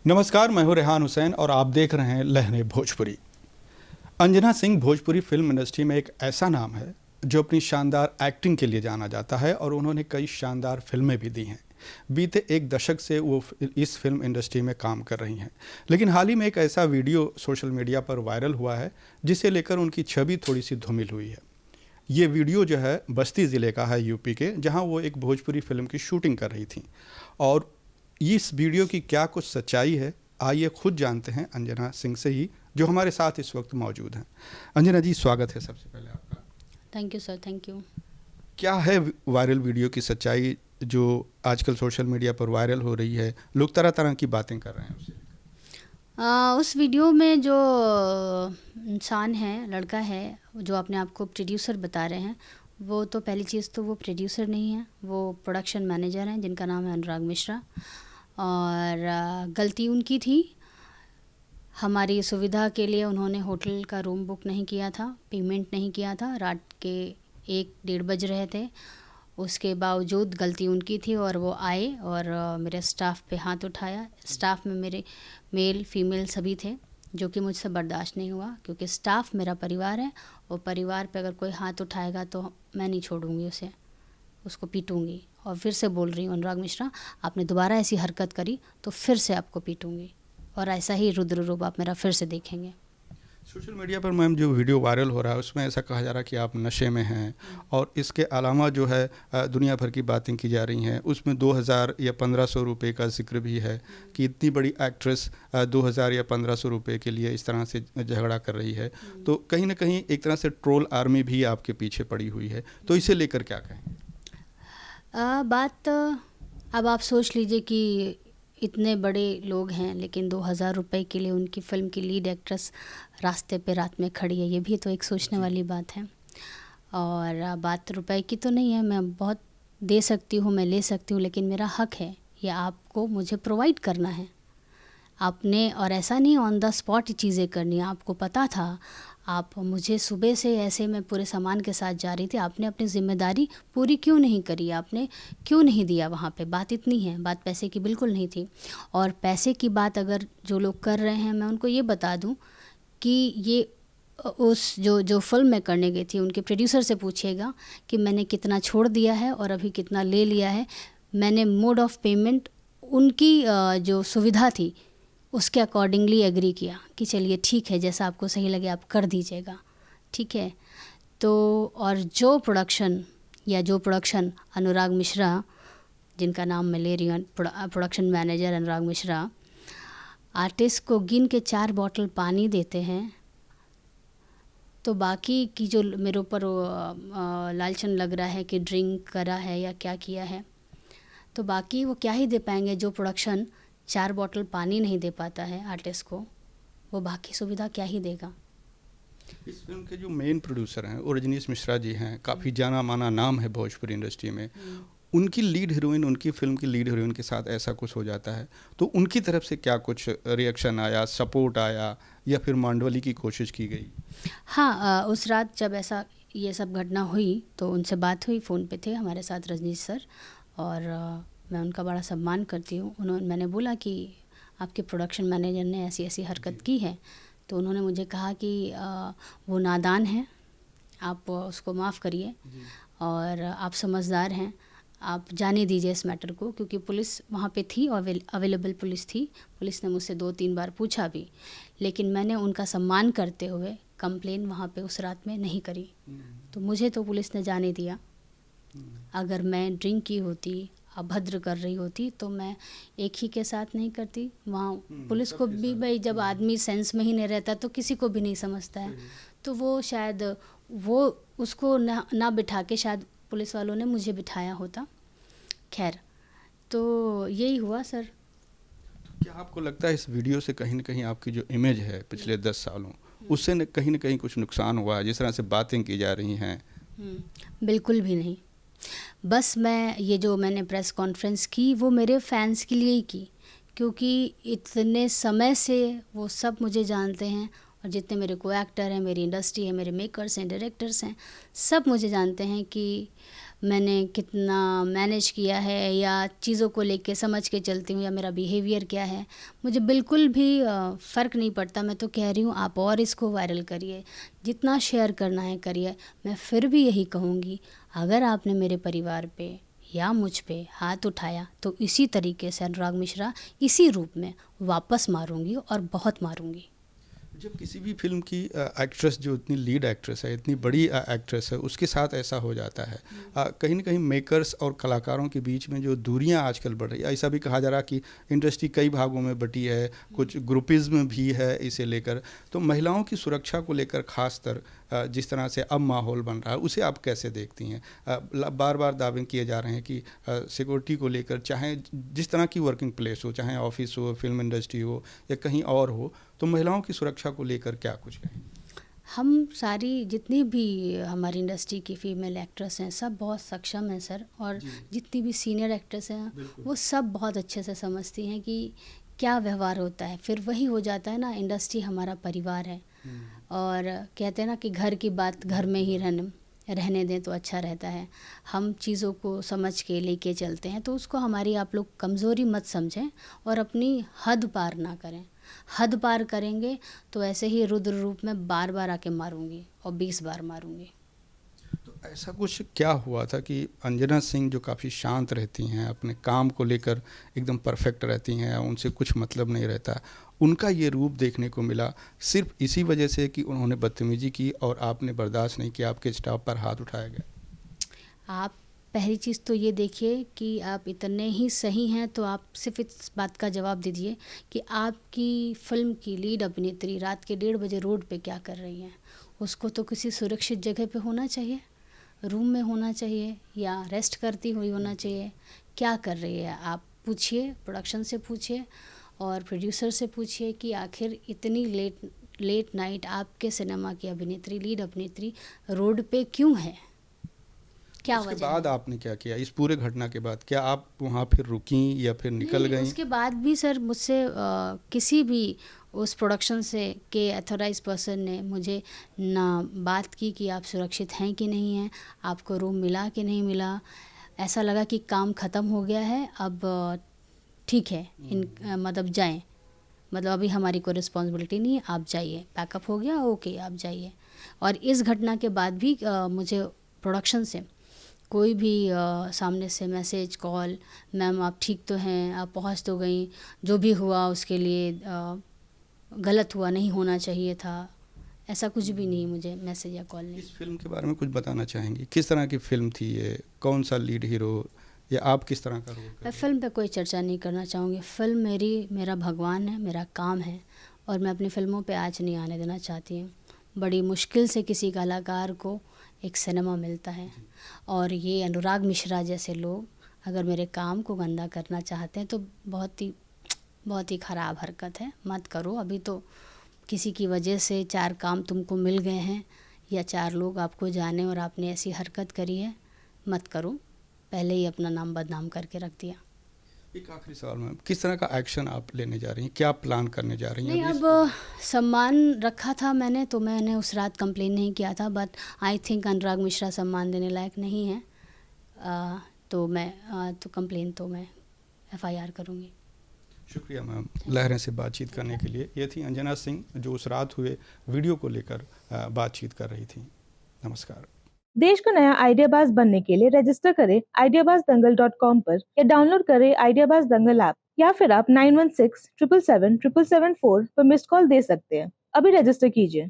नमस्कार, मैं हूं रेहान हुसैन और आप देख रहे हैं लहरें भोजपुरी। अंजना सिंह भोजपुरी फिल्म इंडस्ट्री में एक ऐसा नाम है जो अपनी शानदार एक्टिंग के लिए जाना जाता है और उन्होंने कई शानदार फिल्में भी दी हैं। बीते एक दशक से वो इस फिल्म इंडस्ट्री में काम कर रही हैं, लेकिन हाल ही में एक ऐसा वीडियो सोशल मीडिया पर वायरल हुआ है जिसे लेकर उनकी छवि थोड़ी सी धूमिल हुई है। ये वीडियो जो है बस्ती ज़िले का है, यूपी के, जहां वो एक भोजपुरी फिल्म की शूटिंग कर रही थी। और इस वीडियो की क्या कुछ सच्चाई है, आइए खुद जानते हैं अंजना सिंह से ही, जो हमारे साथ इस वक्त मौजूद हैं। अंजना जी, स्वागत है सबसे पहले आपका। Thank you sir, thank you. क्या है वायरल वीडियो की सच्चाई जो आजकल सोशल मीडिया पर वायरल हो रही है? लोग तरह तरह की बातें कर रहे हैं उससे। उस वीडियो में जो इंसान है, लड़का है, जो अपने आप को प्रोड्यूसर बता रहे हैं, वो तो पहली चीज़ तो वो प्रोड्यूसर नहीं है, वो प्रोडक्शन मैनेजर हैं जिनका नाम है अनुराग मिश्रा। और गलती उनकी थी। हमारी सुविधा के लिए उन्होंने होटल का रूम बुक नहीं किया था, पेमेंट नहीं किया था। रात के 1-1:30 बज रहे थे। उसके बावजूद गलती उनकी थी और वो आए और मेरे स्टाफ पे हाथ उठाया। स्टाफ में मेरे मेल फीमेल सभी थे, जो कि मुझसे बर्दाश्त नहीं हुआ, क्योंकि स्टाफ मेरा परिवार है और परिवार पे अगर कोई हाथ उठाएगा तो मैं नहीं छोड़ूंगी उसे, उसको पीटूंगी। और फिर से बोल रही हूँ, अनुराग मिश्रा, आपने दोबारा ऐसी हरकत करी तो फिर से आपको पीटूंगी और ऐसा ही रुद्र रूप आप मेरा फिर से देखेंगे। सोशल मीडिया पर मैम जो वीडियो वायरल हो रहा है उसमें ऐसा कहा जा रहा है कि आप नशे में हैं, और इसके अलावा जो है दुनिया भर की बातें की जा रही हैं। उसमें 2000 या 1500 रुपये का जिक्र भी है कि इतनी बड़ी एक्ट्रेस 2000 या 1500 रुपये के लिए इस तरह से झगड़ा कर रही है। तो कहीं ना कहीं एक तरह से ट्रोल आर्मी भी आपके पीछे पड़ी हुई है, तो इसे लेकर क्या कहें? बात अब आप सोच लीजिए कि इतने बड़े लोग हैं, लेकिन 2000 रुपये के लिए उनकी फ़िल्म की लीड एक्ट्रेस रास्ते पे रात में खड़ी है, ये भी तो एक सोचने वाली बात है। और बात रुपए की तो नहीं है, मैं बहुत दे सकती हूँ, मैं ले सकती हूँ, लेकिन मेरा हक है, ये आपको मुझे प्रोवाइड करना है आपने। और ऐसा नहीं ऑन द स्पॉट चीज़ें करनी है, आपको पता था। आप मुझे सुबह से ऐसे मैं पूरे सामान के साथ जा रही थी, आपने अपनी ज़िम्मेदारी पूरी क्यों नहीं करी? आपने क्यों नहीं दिया वहाँ पे? बात इतनी है, बात पैसे की बिल्कुल नहीं थी। और पैसे की बात अगर जो लोग कर रहे हैं, मैं उनको ये बता दूँ कि ये उस जो फ़िल्म मैं करने गई थी, उनके प्रोड्यूसर से पूछिएगा कि मैंने कितना छोड़ दिया है और अभी कितना ले लिया है। मैंने मोड ऑफ़ पेमेंट उनकी जो सुविधा थी उसके अकॉर्डिंगली एग्री किया कि चलिए ठीक है, जैसा आपको सही लगे आप कर दीजिएगा, ठीक है। तो और जो प्रोडक्शन अनुराग मिश्रा, जिनका नाम मैं ले रही हूँ, प्रोडक्शन मैनेजर अनुराग मिश्रा, आर्टिस्ट को गिन के 4 बॉटल पानी देते हैं, तो बाकी की जो मेरे ऊपर लालचन लग रहा है कि ड्रिंक करा है या क्या किया है, तो बाकी वो क्या ही दे पाएंगे? जो प्रोडक्शन 4 बॉटल पानी नहीं दे पाता है आर्टिस्ट को, वो बाकी सुविधा क्या ही देगा? इस फिल्म के जो मेन प्रोड्यूसर हैं वो रजनीश मिश्रा जी हैं, काफ़ी जाना माना नाम है भोजपुरी इंडस्ट्री में। उनकी लीड हीरोइन, उनकी फिल्म की लीड हीरोइन के साथ ऐसा कुछ हो जाता है तो उनकी तरफ से क्या कुछ रिएक्शन आया, सपोर्ट आया, या फिर मांडवली की कोशिश की गई? हाँ, उस रात जब ऐसा ये सब घटना हुई तो उनसे बात हुई, फ़ोन पे थे हमारे साथ रजनीश सर, और मैं उनका बड़ा सम्मान करती हूँ। मैंने बोला कि आपके प्रोडक्शन मैनेजर ने ऐसी ऐसी हरकत की है, तो उन्होंने मुझे कहा कि वो नादान है, आप उसको माफ़ करिए और आप समझदार हैं, आप जाने दीजिए इस मैटर को, क्योंकि पुलिस वहाँ पे थी और अवेलेबल पुलिस थी। पुलिस ने मुझसे 2-3 बार पूछा भी, लेकिन मैंने उनका सम्मान करते हुए कंप्लेन वहाँ पे उस रात में नहीं करी। तो मुझे तो पुलिस ने जाने दिया। अगर मैं ड्रिंक की होती, अभद्र कर रही होती, तो मैं एक ही के साथ नहीं करती। वहाँ पुलिस को भी, भाई जब आदमी सेंस में ही नहीं रहता तो किसी को भी नहीं समझता है, तो वो शायद वो उसको ना बिठा के शायद पुलिस वालों ने मुझे बिठाया होता। खैर, तो यही हुआ सर। क्या आपको लगता है इस वीडियो से कहीं ना कहीं आपकी जो इमेज है पिछले 10 सालों, उससे कहीं ना कहीं कुछ नुकसान हुआ है, जिस तरह से बातें की जा रही हैं? बिल्कुल भी नहीं। बस मैंने प्रेस कॉन्फ्रेंस की, वो मेरे फैंस के लिए ही की, क्योंकि इतने समय से वो सब मुझे जानते हैं, और जितने मेरे को एक्टर हैं, मेरी इंडस्ट्री है, मेरे मेकर्स हैं, डायरेक्टर्स हैं, सब मुझे जानते हैं कि मैंने कितना मैनेज किया है या चीज़ों को लेके समझ के चलती हूँ या मेरा बिहेवियर क्या है, मुझे बिल्कुल भी फ़र्क नहीं पड़ता। मैं तो कह रही हूँ आप और इसको वायरल करिए, जितना शेयर करना है करिए। मैं फिर भी यही कहूँगी, अगर आपने मेरे परिवार पे या मुझ पे हाथ उठाया तो इसी तरीके से अनुराग मिश्रा इसी रूप में वापस मारूंगी और बहुत मारूंगी। जब किसी भी फिल्म की एक्ट्रेस जो इतनी लीड एक्ट्रेस है, इतनी बड़ी एक्ट्रेस है, उसके साथ ऐसा हो जाता है, कहीं ना कहीं मेकर्स और कलाकारों के बीच में जो दूरियां आजकल बढ़ रही है, ऐसा भी कहा जा रहा है कि इंडस्ट्री कई भागों में बटी है, कुछ ग्रुपिज्म भी है इसे लेकर। तो महिलाओं की सुरक्षा को लेकर खासतर जिस तरह से अब माहौल बन रहा है, उसे आप कैसे देखती हैं? बार बार दावे किए जा रहे हैं कि सिक्योरिटी को लेकर, चाहे जिस तरह की वर्किंग प्लेस हो, चाहे ऑफिस हो, फिल्म इंडस्ट्री हो या कहीं और हो, तो महिलाओं की सुरक्षा को लेकर क्या कुछ कहें? हम सारी जितनी भी हमारी इंडस्ट्री की फ़ीमेल एक्ट्रेस हैं सब बहुत सक्षम हैं सर, और जितनी भी सीनियर एक्ट्रेस हैं वो सब बहुत अच्छे से समझती हैं कि क्या व्यवहार होता है। फिर वही हो जाता है ना, इंडस्ट्री हमारा परिवार है और कहते हैं ना कि घर की बात घर में ही रहने दें तो अच्छा रहता है। हम चीज़ों को समझ के लेके चलते हैं, तो उसको हमारी आप लोग कमज़ोरी मत समझें और अपनी हद पार ना करें। हद पार करेंगे तो ऐसे ही रुद्र रूप में बार बार आके मारूंगी और 20 बार मारूंगी। तो ऐसा कुछ क्या हुआ था कि अंजना सिंह जो काफ़ी शांत रहती हैं, अपने काम को लेकर एकदम परफेक्ट रहती हैं, उनसे कुछ मतलब नहीं रहता, उनका ये रूप देखने को मिला सिर्फ इसी वजह से कि उन्होंने बदतमीजी की और आपने बर्दाश्त नहीं किया, आपके स्टाफ पर हाथ उठाया गया? आप पहली चीज़ तो ये देखिए कि आप इतने ही सही हैं तो आप सिर्फ इस बात का जवाब दीजिए कि आपकी फिल्म की लीड अभिनेत्री रात के 1:30 बजे रोड पे क्या कर रही हैं। उसको तो किसी सुरक्षित जगह पे होना चाहिए, रूम में होना चाहिए या रेस्ट करती हुई होना चाहिए। क्या कर रही है आप पूछिए, प्रोडक्शन से पूछिए और प्रोड्यूसर से पूछिए कि आखिर इतनी लेट नाइट आपके सिनेमा की अभिनेत्री, लीड अभिनेत्री रोड पे क्यों है, क्या उसके वजह बाद है। आपने क्या किया? इस पूरे घटना के बाद क्या आप वहाँ फिर रुकीं या फिर निकल नहीं, गईं? उसके बाद भी सर मुझसे किसी भी उस प्रोडक्शन से के अथॉराइज पर्सन ने मुझे ना बात की कि आप सुरक्षित हैं कि नहीं हैं, आपको रूम मिला कि नहीं मिला। ऐसा लगा कि काम ख़त्म हो गया है, अब ठीक है, मतलब जाएं, मतलब अभी हमारी कोई रिस्पॉन्सिबिलिटी नहीं है, आप जाइए, पैकअप हो गया, ओके आप जाइए। और इस घटना के बाद भी मुझे प्रोडक्शन से कोई भी सामने से मैसेज कॉल, मैम आप ठीक तो हैं, आप पहुंच तो गई, जो भी हुआ उसके लिए गलत हुआ, नहीं होना चाहिए था, ऐसा कुछ भी नहीं मुझे मैसेज या कॉल नहीं। इस फिल्म के बारे में कुछ बताना चाहेंगी? किस तरह की फिल्म थी ये? कौन सा लीड हीरो या आप किस तरह का रोल कर मैं रहे फ़िल्म पे कोई चर्चा नहीं करना चाहूँगी। फ़िल्म मेरा भगवान है, मेरा काम है और मैं अपनी फ़िल्मों पे आँच नहीं आने देना चाहती हूँ। बड़ी मुश्किल से किसी कलाकार को एक सिनेमा मिलता है और ये अनुराग मिश्रा जैसे लोग अगर मेरे काम को गंदा करना चाहते हैं तो बहुत ही ख़राब हरकत है, मत करो। अभी तो किसी की वजह से 4 काम तुमको मिल गए हैं या 4 लोग आपको जाने और आपने ऐसी हरकत करी है, मत करो। पहले ही अपना नाम बदनाम करके रख दिया। एक आखिरी सवाल मैम, किस तरह का एक्शन आप लेने जा रही हैं? क्या प्लान करने जा रही हैं? नहीं, अभी अब सम्मान रखा था मैंने, तो मैंने उस रात कंप्लेन नहीं किया था, बट आई थिंक अनुराग मिश्रा सम्मान देने लायक नहीं है। तो कंप्लेन तो मैं FIR करूँगी। शुक्रिया मैम लहरें से बातचीत करने के लिए। ये थी अंजना सिंह जो उस रात हुए वीडियो को लेकर बातचीत कर रही थी। नमस्कार। देश का नया आइडियाबाज बनने के लिए रजिस्टर करें ideabazdangal.com पर या डाउनलोड करें आइडियाबाज दंगल ऐप, या फिर आप 9167777774 पर मिस्ड कॉल दे सकते हैं। अभी रजिस्टर कीजिए।